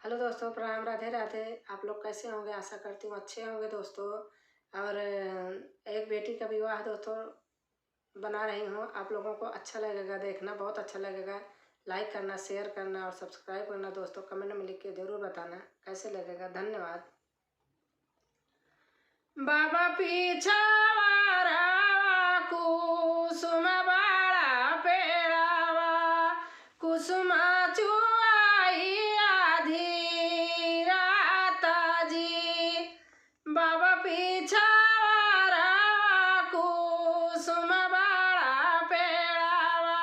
Hello दोस्तों, प्रणाम, राधे राधे। आप लोग कैसे होंगे? आशा करती हूँ अच्छे होंगे दोस्तों। और एक बेटी का विवाह दोस्तों बना रही हूँ। आप लोगों को अच्छा लगेगा, देखना बहुत अच्छा लगेगा। लाइक करना, शेयर करना और सब्सक्राइब करना दोस्तों। कमेंट में लिख के ज़रूर बताना कैसे लगेगा। धन्यवाद। बाबा पीछावारा कुसुम बाड़ा पेड़ावा कुसुम चुआई आधी राता जी। बाबा पीछावारा कुसुम बाड़ा पेड़ावा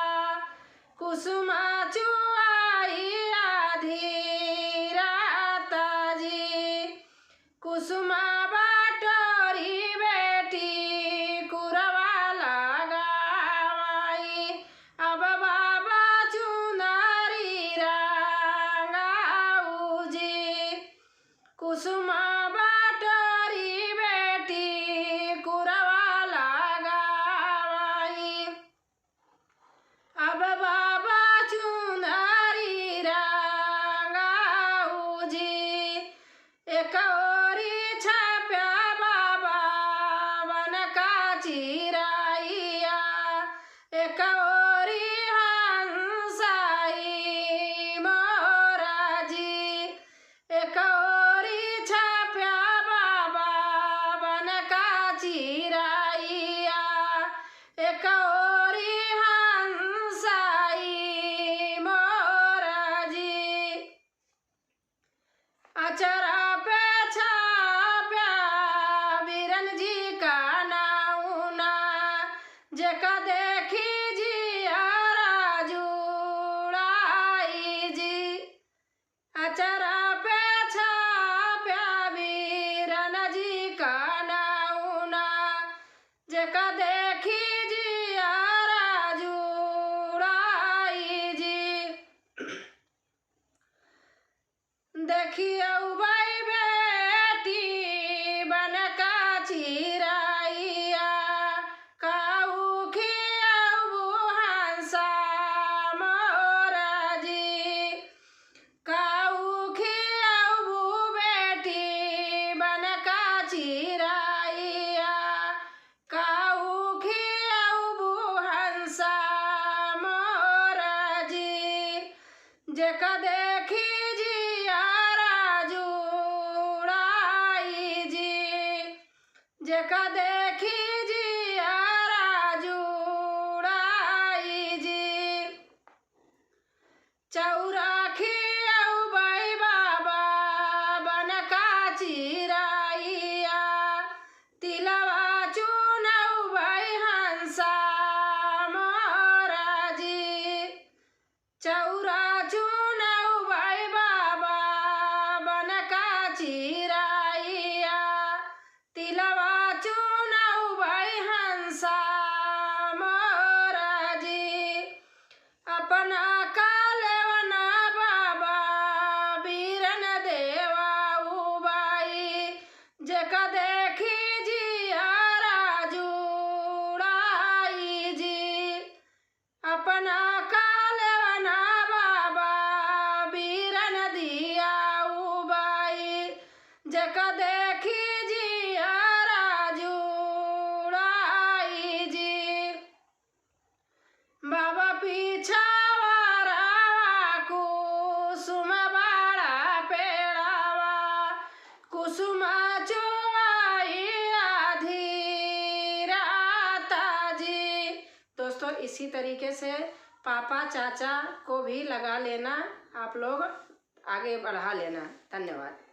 कुसुम चुआई आधी राता जी। कुसुम कुसुम बाटोरी बेटी कुरवा लगावाई। अब बाबा चुनरी रंगाऊ जी। एक ओरी छाप्या बाबा बन का चिराइया, एक ओरी हंसाई मोरा जी। एक चिराइया, एक ओरी हंसाई मोरा जी। अचरा पे छाप्या बीरन जी का नाउना, जेका देखी जियारा जुड़ाई जी। अचरा पे छाप्या बीरन जी का जेका देखी जियारा जुड़ाई जी। देखिए भाई बेटी बन का चिराइया, काऊ खियाऊ हंसा मोरा जी। काऊ खियाऊ बेटी बन का चिराइया, काऊ खियाऊ हंसा मोरा जी। जेका देखी जियारा जुड़ाई जी, जेका देखी जियारा जुड़ाई जी। चौरा खियाऊ बाई बाबा बन का चिराइया, तिलवा चुनाऊ बाई हंसा मोरा जी। चौरा चुनाऊ बाई बाबा बन का चिराइया, तिलवा चुनाऊ बाई हंसा मोरा जी। अपना कालेवना बाबा बीरन देवाऊ बाई, जेका देखी जियारा जुड़ाई जी। अपना कालेवना बाबा बीरन दियाऊ बाई, जेका देखी जियारा जुड़ाई जी। बाबा पीछावारा कुसुम बाड़ा पेड़ावा कुसुम चुआई आधी राता जी। दोस्तों इसी तरीके से पापा चाचा को भी लगा लेना, आप लोग आगे बढ़ा लेना। धन्यवाद।